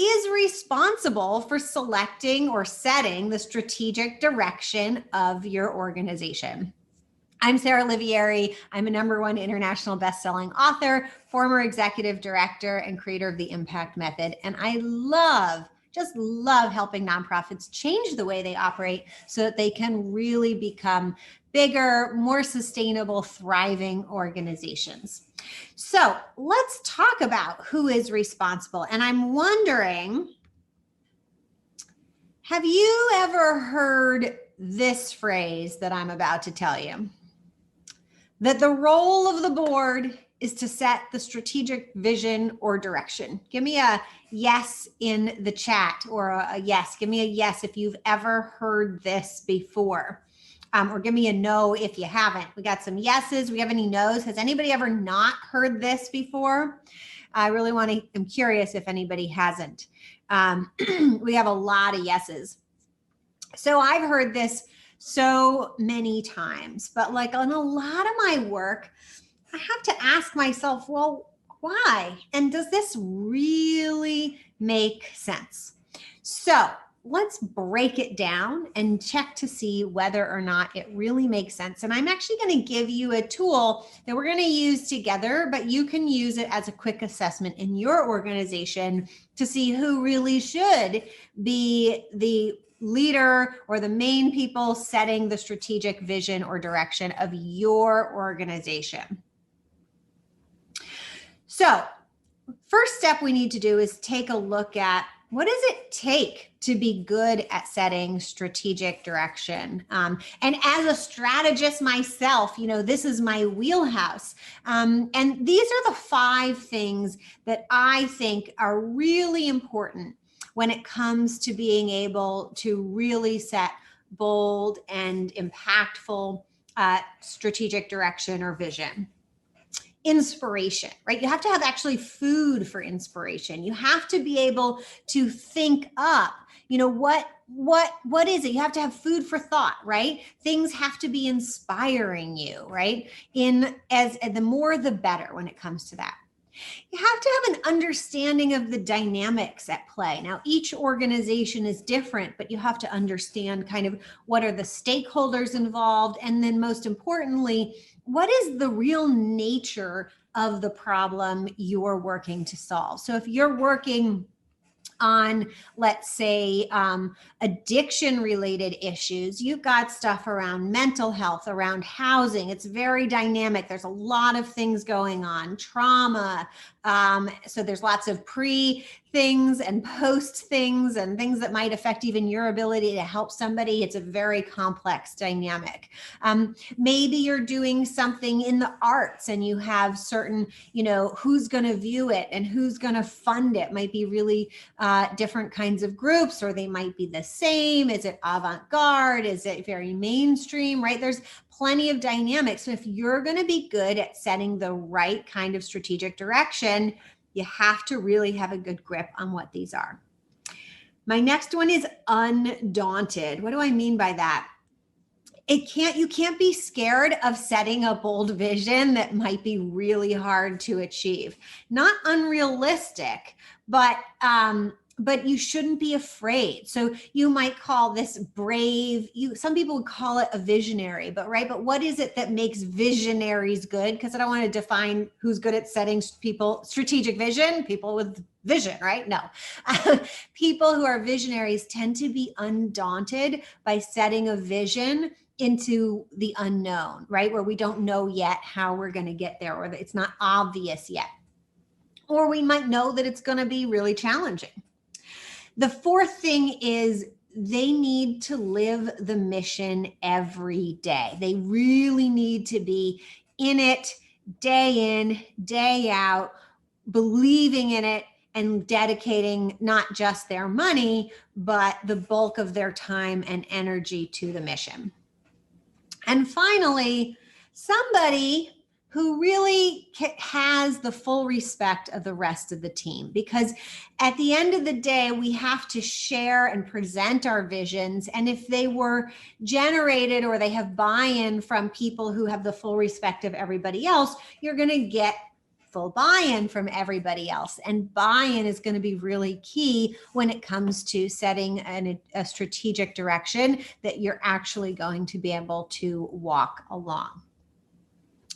is responsible for selecting or setting the strategic direction of your organization? I'm Sarah Olivieri. I'm a #1 international best-selling author, former executive director, and creator of the Impact Method. And I just love helping nonprofits change the way they operate so that they can really become bigger, more sustainable, thriving organizations. So let's talk about who is responsible. And I'm wondering, have you ever heard this phrase that I'm about to tell you? That the role of the board is to set the strategic vision or direction. Give me a yes in the chat, or a yes. Give me a yes if you've ever heard this before. Or give me a no if you haven't. We got some yeses. We have any no's? Has anybody ever not heard this before? I really I'm curious if anybody hasn't. We have a lot of yeses. So I've heard this so many times, but like on a lot of my work, I have to ask myself, well, why? And does this really make sense? So let's break it down and check to see whether or not it really makes sense. And I'm actually going to give you a tool that we're going to use together, but you can use it as a quick assessment in your organization to see who really should be the leader or the main people setting the strategic vision or direction of your organization. So, first step we need to do is take a look at what does it take to be good at setting strategic direction? And as a strategist myself, this is my wheelhouse. And these are the 5 things that I think are really important when it comes to being able to really set bold and impactful strategic direction or vision. Inspiration, right? You have to have actually food for inspiration. You have to be able to think up, what is it? You have to have food for thought, right? Things have to be inspiring you, right? The more the better when it comes to that. You have to have an understanding of the dynamics at play. Now, each organization is different, but you have to understand kind of what are the stakeholders involved, and then most importantly, what is the real nature of the problem you're working to solve? So if you're working on, let's say, addiction related issues, you've got stuff around mental health, around housing. It's very dynamic. There's a lot of things going on, trauma. So there's lots of pre things and post things and things that might affect even your ability to help somebody. It's a very complex dynamic. Maybe you're doing something in the arts and you have certain, who's going to view it and who's going to fund it. Might be really different kinds of groups, or they might be the same. Is it avant-garde? Is it very mainstream, right? There's plenty of dynamics. So if you're going to be good at setting the right kind of strategic direction, you have to really have a good grip on what these are. My next one is undaunted. What do I mean by that? You can't be scared of setting a bold vision that might be really hard to achieve. Not unrealistic, but you shouldn't be afraid. So you might call this brave. Some people would call it a visionary, but what is it that makes visionaries good? Because I don't want to define who's good at setting strategic vision, people with vision, right? No. People who are visionaries tend to be undaunted by setting a vision into the unknown, right? Where we don't know yet how we're going to get there, or that it's not obvious yet. Or we might know that it's going to be really challenging. The 4th thing is they need to live the mission every day. They really need to be in it day in, day out, believing in it and dedicating not just their money, but the bulk of their time and energy to the mission. And finally, somebody who really has the full respect of the rest of the team. Because at the end of the day, we have to share and present our visions. And if they were generated or they have buy-in from people who have the full respect of everybody else, you're going to get full buy-in from everybody else. And buy-in is going to be really key when it comes to setting a strategic direction that you're actually going to be able to walk along.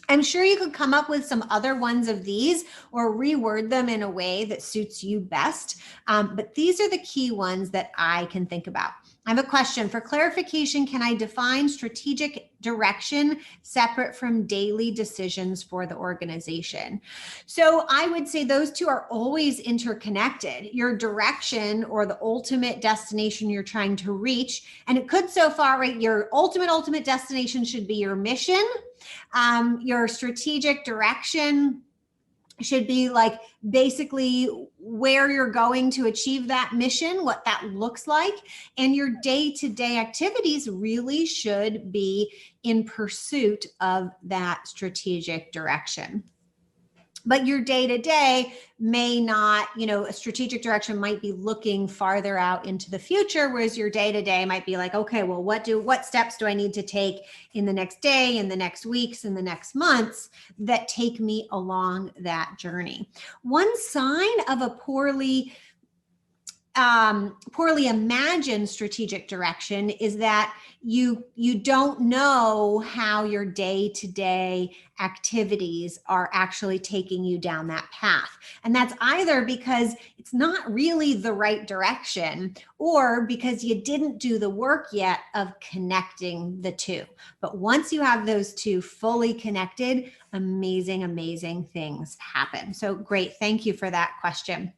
I'm sure you could come up with some other ones of these or reword them in a way that suits you best. But these are the key ones that I can think about. I have a question. For clarification, can I define strategic direction separate from daily decisions for the organization? So I would say those two are always interconnected. Your direction or the ultimate destination you're trying to reach, and it could so far, right? Your ultimate destination should be your mission. Your strategic direction should be like basically where you're going to achieve that mission, what that looks like. And your day-to-day activities really should be in pursuit of that strategic direction. But your day-to-day may not, a strategic direction might be looking farther out into the future, whereas your day-to-day might be like, okay, well, what steps do I need to take in the next day, in the next weeks, in the next months that take me along that journey? One sign of a poorly imagined strategic direction is that you don't know how your day-to-day activities are actually taking you down that path. And that's either because it's not really the right direction or because you didn't do the work yet of connecting the two. But once you have those two fully connected, amazing, amazing things happen. So great. Thank you for that question.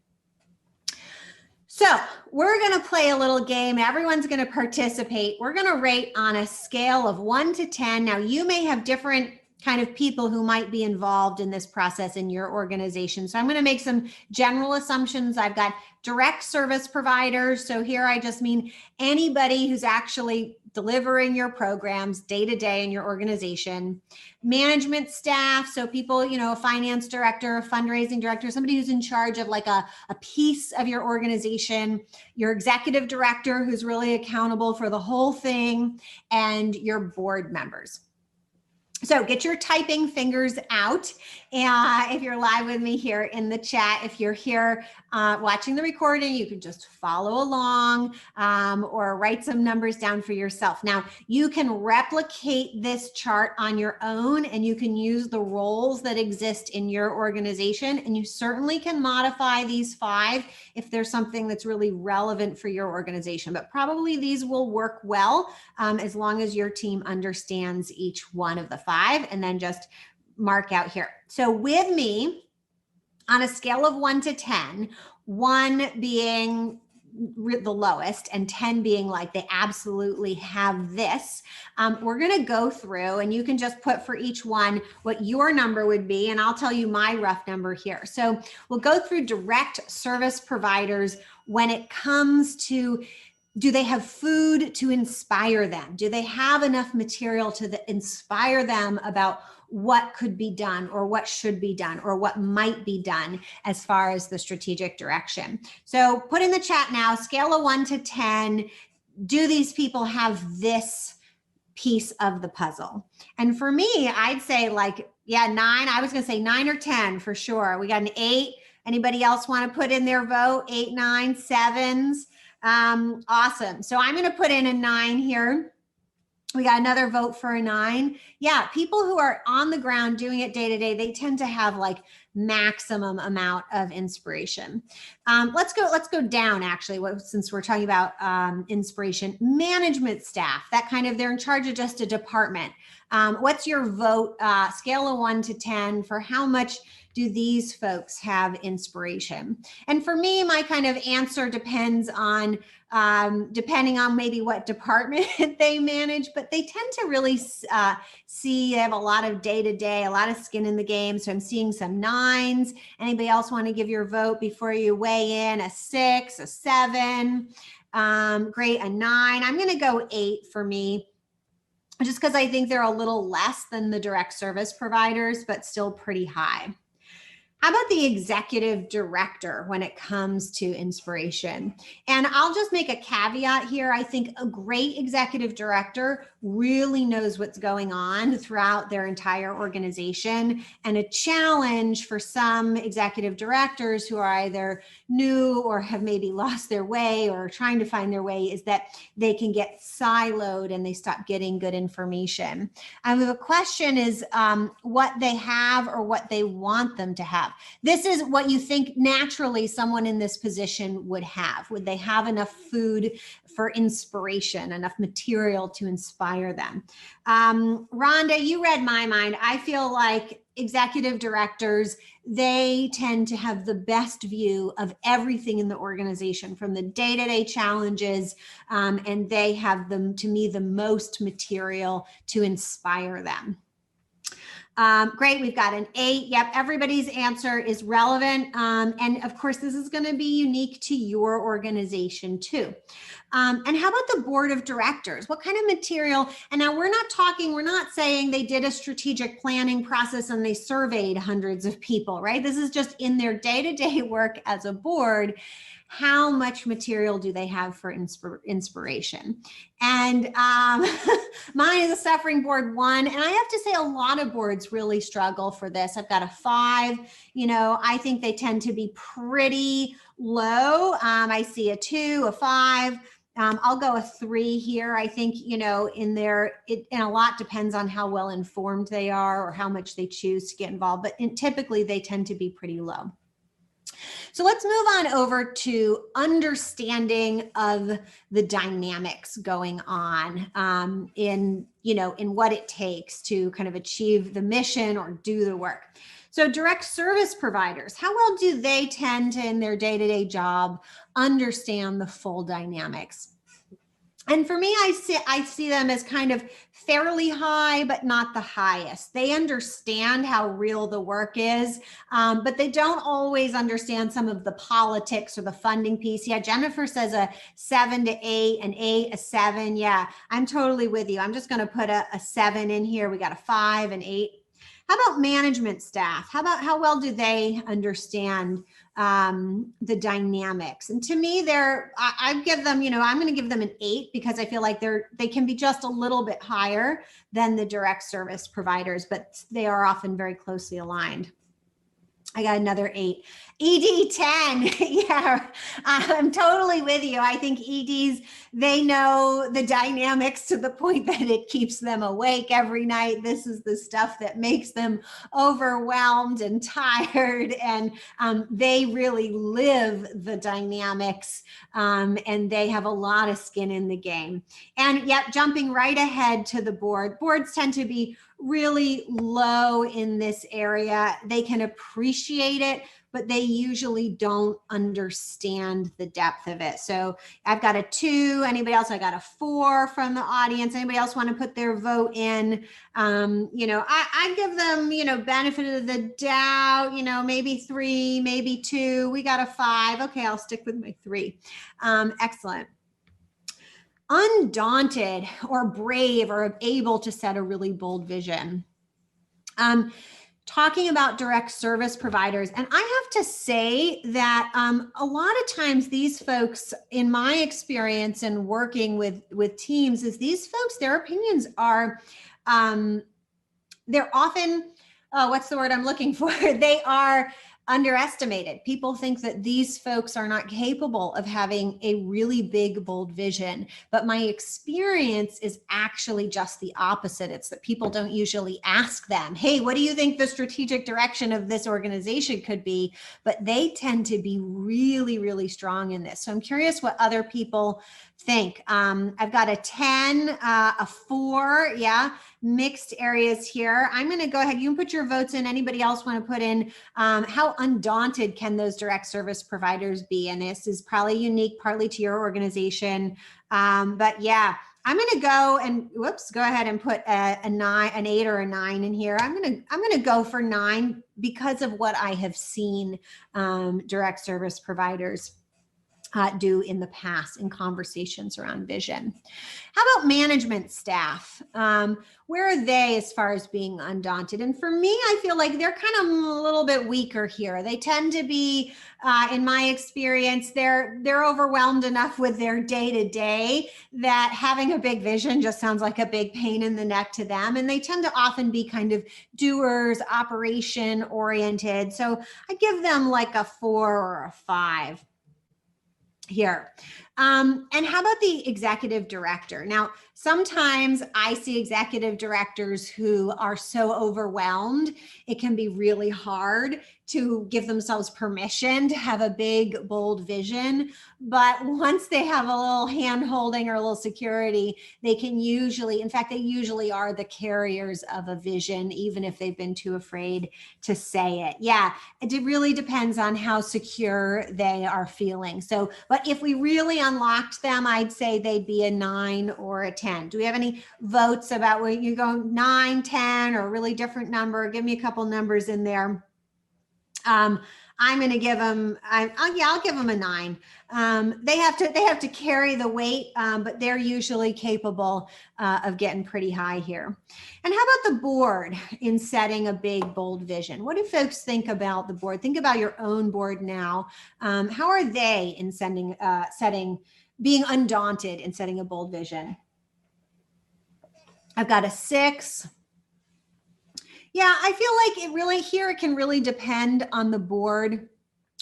So we're going to play a little game. Everyone's going to participate. We're going to rate on a scale of 1 to 10. Now, you may have different kind of people who might be involved in this process in your organization. So I'm going to make some general assumptions. I've got direct service providers. So here I just mean anybody who's actually delivering your programs day to day in your organization. Management staff, so people, a finance director, a fundraising director, somebody who's in charge of like a piece of your organization, your executive director who's really accountable for the whole thing, and your board members. So get your typing fingers out. If you're live with me here in the chat, if you're here watching the recording, you can just follow along or write some numbers down for yourself. Now, you can replicate this chart on your own and you can use the roles that exist in your organization. And you certainly can modify these 5 if there's something that's really relevant for your organization. But probably these will work well as long as your team understands each one of the 5 and then just mark out here. So with me, on a scale of 1 to 10, 1 being the lowest and 10 being like they absolutely have this, we're going to go through and you can just put for each one what your number would be, and I'll tell you my rough number here. So we'll go through direct service providers when it comes to, do they have food to inspire them? Do they have enough material to inspire them about what could be done or what should be done or what might be done as far as the strategic direction? So put in the chat now, scale of 1 to 10, do these people have this piece of the puzzle? And for me, I'd say 9. I was going to say 9 or 10 for sure. We got an 8. Anybody else want to put in their vote? 8, 9, 7s. Awesome. So I'm going to put in a 9 here. We got another vote for a 9. Yeah, people who are on the ground doing it day to day, they tend to have like maximum amount of inspiration. Let's go down actually, since we're talking about inspiration. Management staff, that kind of, they're in charge of just a department. What's your vote, scale of 1 to 10 for how much do these folks have inspiration? And for me, my kind of answer depends on, depending on maybe what department they manage, but they tend to really they have a lot of day-to-day, a lot of skin in the game. So I'm seeing some 9s. Anybody else want to give your vote before you weigh in? A 6, a 7, great, a 9. I'm going to go 8 for me, just because I think they're a little less than the direct service providers, but still pretty high. How about the executive director when it comes to inspiration? And I'll just make a caveat here. I think a great executive director really knows what's going on throughout their entire organization. And a challenge for some executive directors who are either new or have maybe lost their way or trying to find their way is that they can get siloed and they stop getting good information. I have a question is what they have or what they want them to have. This is what you think naturally someone in this position would have. Would they have enough food for inspiration, enough material to inspire them? Rhonda, you read my mind. I feel like executive directors, they tend to have the best view of everything in the organization from the day-to-day challenges, and they have them, to me, the most material to inspire them. Great, we've got an 8. Yep, everybody's answer is relevant. And of course, this is going to be unique to your organization too. And how about the board of directors? What kind of material? And now we're not saying they did a strategic planning process and they surveyed hundreds of people, right? This is just in their day-to-day work as a board. How much material do they have for inspiration? And mine is a suffering board 1. And I have to say a lot of boards really struggle for this. I've got a 5. I think they tend to be pretty low. I see a 2, a 5. I'll go a 3 here. I think, in there, and a lot depends on how well informed they are or how much they choose to get involved. But typically they tend to be pretty low. So let's move on over to understanding of the dynamics going on in what it takes to kind of achieve the mission or do the work. So direct service providers, how well do they tend to, in their day-to-day job, understand the full dynamics? And for me, I see them as kind of fairly high, but not the highest. They understand how real the work is, but they don't always understand some of the politics or the funding piece. Yeah, Jennifer says a 7 to 8, an 8, a 7. Yeah, I'm totally with you. I'm just going to put a 7 in here. We got a 5, an 8. How about management staff? How well do they understand the dynamics? And to me, I give them, I'm going to give them an 8 because I feel like they can be just a little bit higher than the direct service providers, but they are often very closely aligned. I got another 8. ED 10. Yeah, I'm totally with you. I think EDs, they know the dynamics to the point that it keeps them awake every night. This is the stuff that makes them overwhelmed and tired. And they really live the dynamics, and they have a lot of skin in the game. And yet, jumping right ahead to the boards tend to be really low in this area. They can appreciate it, but they usually don't understand the depth of it. So I've got a 2. Anybody else? I got a 4 from the audience. Anybody else want to put their vote in? I give them, benefit of the doubt, maybe 3, maybe 2. We got a 5. Okay, I'll stick with my 3. Excellent. Undaunted or brave or able to set a really bold vision. Talking about direct service providers, and I have to say that a lot of times these folks, in my experience and working with teams, is these folks, their opinions are, they're often, what's the word I'm looking for? They are underestimated. People think that these folks are not capable of having a really big, bold vision. But my experience is actually just the opposite. It's that people don't usually ask them, hey, what do you think the strategic direction of this organization could be? But they tend to be really, really strong in this. So I'm curious what other people think. I've got a 10, a 4, yeah, mixed areas here. I'm going to go ahead. You can put your votes in. Anybody else want to put in how undaunted can those direct service providers be? And this is probably unique partly to your organization. But yeah, I'm going to go and go ahead and put a 9, an 8 or a 9 in here. I'm going to go for 9 because of what I have seen direct service providers do in the past in conversations around vision. How about management staff? Where are they as far as being undaunted? And for me, I feel like they're kind of a little bit weaker here. They tend to be, in my experience, they're overwhelmed enough with their day-to-day that having a big vision just sounds like a big pain in the neck to them. And they tend to often be kind of doers, operation oriented. So I give them like a 4 or a 5 here. And how about the executive director? Now, sometimes I see executive directors who are so overwhelmed, it can be really hard to give themselves permission to have a big, bold vision. But once they have a little hand holding or a little security, they can usually, in fact, they usually are the carriers of a vision, even if they've been too afraid to say it. Yeah, it really depends on how secure they are feeling. So, but if we really unlocked them, I'd say they'd be a 9 or a 10. Do we have any votes about where you go 9, 10, or a really different number? Give me a couple numbers in there. I'm going to give them, I'll give them a 9. They have to carry the weight, but they're usually capable of getting pretty high here. And how about the board in setting a big, bold vision? What do folks think about the board? Think about your own board now. How are they in being undaunted in setting a bold vision? I've got a 6. Yeah, I feel like it can really depend on the board.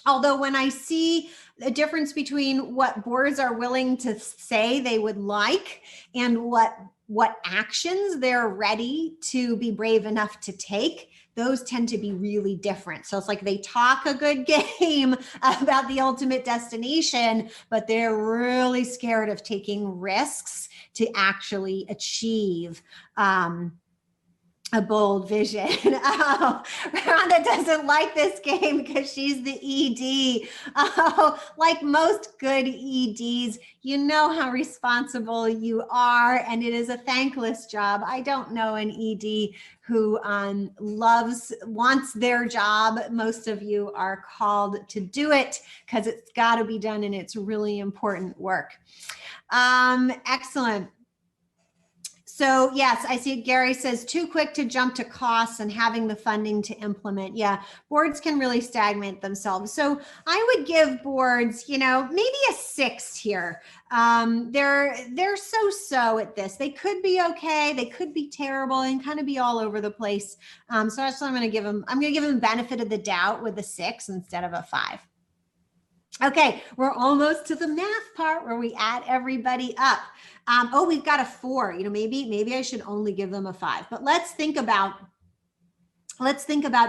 Although when I see the difference between what boards are willing to say they would like and what actions they're ready to be brave enough to take, those tend to be really different. So it's like they talk a good game about the ultimate destination, but they're really scared of taking risks to actually achieve a bold vision. Oh, Rhonda doesn't like this game because she's the ED. Oh, like most good EDs, you know how responsible you are, and it is a thankless job. I don't know an ED who wants their job. Most of you are called to do it because it's got to be done, and it's really important work. Excellent. So yes, I see Gary says too quick to jump to costs and having the funding to implement. Yeah, boards can really stagnate themselves. So I would give boards, maybe a 6 here. They're so at this. They could be okay. They could be terrible and kind of be all over the place. So that's what I'm going to give them. I'm going to give them the benefit of the doubt with a 6 instead of a 5. Okay, we're almost to the math part where we add everybody up. We've got a 4. Maybe I should only give them a 5. But let's think about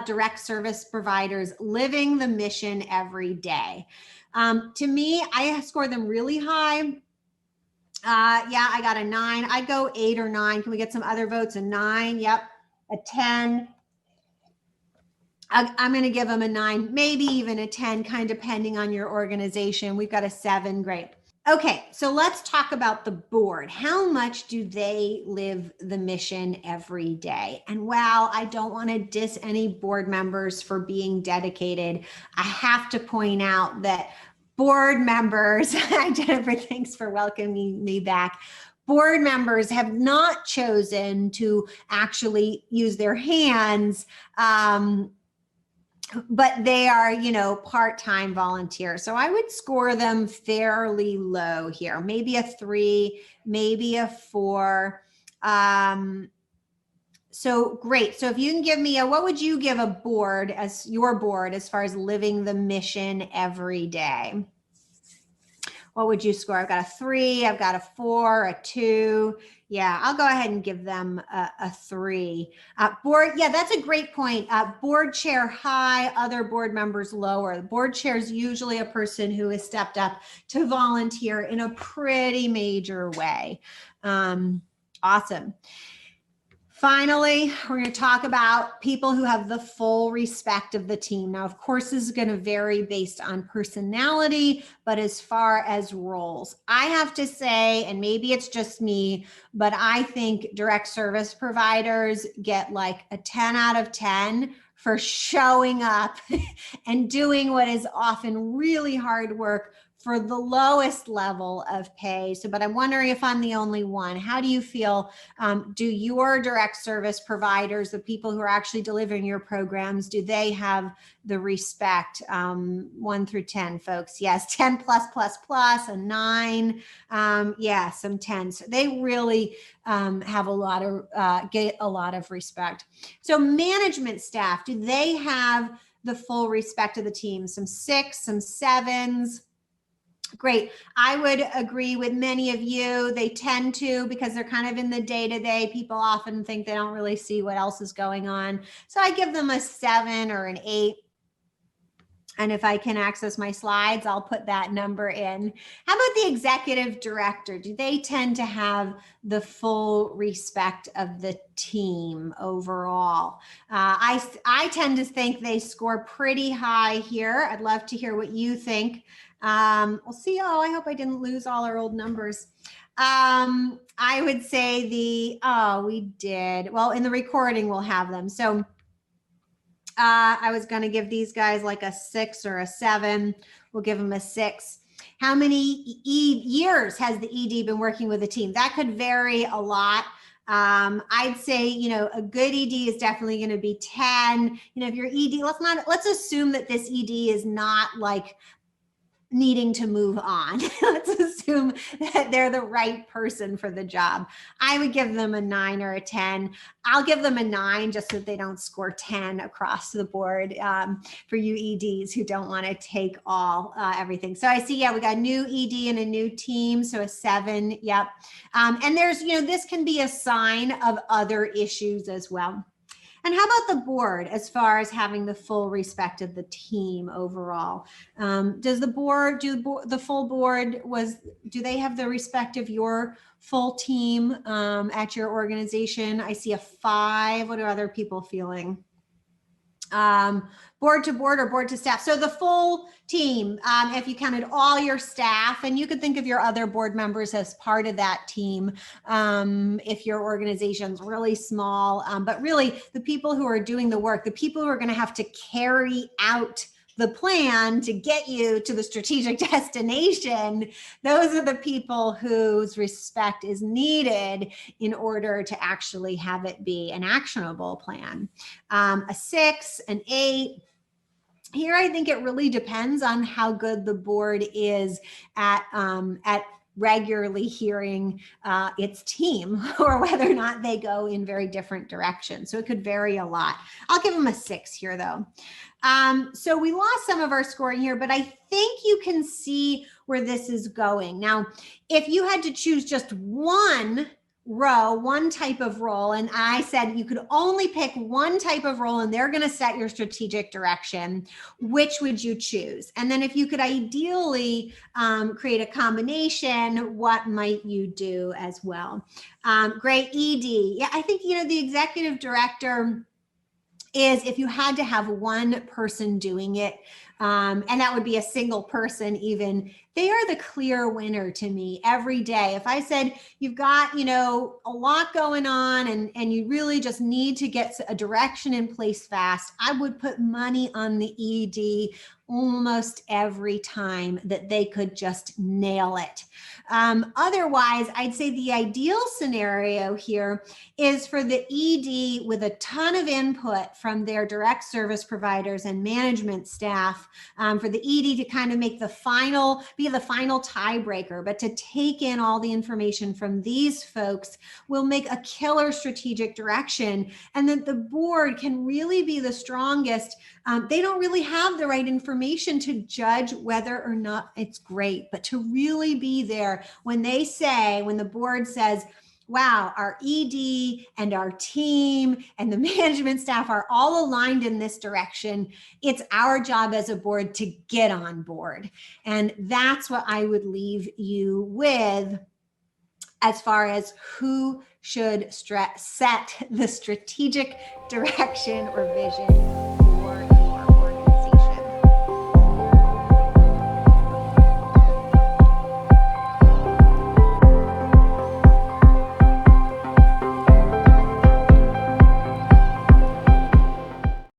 direct service providers living the mission every day. To me, I score them really high. Yeah, I got a 9. I'd go 8 or 9. Can we get some other votes? A 9. Yep. A 10. I'm going to give them a 9, maybe even a 10, kind of depending on your organization. We've got a 7. Great. Okay, so let's talk about the board. How much do they live the mission every day? And while I don't want to diss any board members for being dedicated, I have to point out that board members, Jennifer, thanks for welcoming me back. Board members have not chosen to actually use their hands, but they are, part-time volunteers. So I would score them fairly low here, maybe a 3, maybe a 4. So great. So if you can give me what would you give a board as your board as far as living the mission every day? What would you score? I've got a 3, I've got a 4, a 2. Yeah, I'll go ahead and give them a 3. Board, yeah, that's a great point. Board chair high, other board members lower. The board chair is usually a person who has stepped up to volunteer in a pretty major way. Awesome. Finally, we're going to talk about people who have the full respect of the team. Now, of course, this is going to vary based on personality, but as far as roles, I have to say, and maybe it's just me, but I think direct service providers get like a 10 out of 10 for showing up and doing what is often really hard work for the lowest level of pay. So, but I'm wondering if I'm the only one. How do you feel? Do your direct service providers, the people who are actually delivering your programs, do they have the respect? 1 through 10, folks. Yes, 10 plus, plus, plus, a 9. Yeah, some 10s. So they really have a lot of, get a lot of respect. So management staff, do they have the full respect of the team? Some 6, some 7s. Great. I would agree with many of you. They tend to, because they're kind of in the day-to-day. People often think they don't really see what else is going on. So I give them a 7 or an 8. And if I can access my slides, I'll put that number in. How about the executive director? Do they tend to have the full respect of the team overall? I tend to think they score pretty high here. I'd love to hear what you think. We'll see. Oh, I hope I didn't lose all our old numbers. I would say we did. Well, in the recording, we'll have them. So I was going to give these guys like a 6 or a 7. We'll give them a 6. How many years has the ED been working with a team? That could vary a lot. I'd say, a good ED is definitely going to be 10. If your ED, let's assume that this ED is not like needing to move on. Let's assume that they're the right person for the job. I would give them a 9 or a 10. I'll give them a 9 just so that they don't score 10 across the board for you EDs who don't want to take everything. So I see, we got a new ED and a new team. So a 7. Yep. And there's, this can be a sign of other issues as well. And how about the board as far as having the full respect of the team overall? Does the board, the full board, do they have the respect of your full team at your organization? I see a 5. What are other people feeling? Board to board or board to staff. So the full team, if you counted all your staff, and you could think of your other board members as part of that team, if your organization's really small, but really the people who are doing the work, the people who are going to have to carry out the plan to get you to the strategic destination, those are the people whose respect is needed in order to actually have it be an actionable plan. A 6, an 8. Here, I think it really depends on how good the board is at regularly hearing its team, or whether or not they go in very different directions. So it could vary a lot. I'll give them a 6 here, though. So we lost some of our scoring here, but I think you can see where this is going. Now, if you had to choose just one row, one type of role, and I said you could only pick one type of role and they're going to set your strategic direction, which would you choose? And then if you could ideally create a combination, what might you do as well? Great. ED. Yeah, I think, the executive director is, if you had to have one person doing it, and that would be a single person even, they are the clear winner to me every day. If I said you've got, a lot going on and you really just need to get a direction in place fast, I would put money on the ED almost every time that they could just nail it. Otherwise, I'd say the ideal scenario here is for the ED with a ton of input from their direct service providers and management staff, for the ED to kind of be the final tiebreaker, but to take in all the information from these folks will make a killer strategic direction, and that the board can really be the strongest. They don't really have the right information to judge whether or not it's great, but to really be there when the board says, wow, our ED and our team and the management staff are all aligned in this direction. It's our job as a board to get on board. And that's what I would leave you with as far as who should set the strategic direction or vision.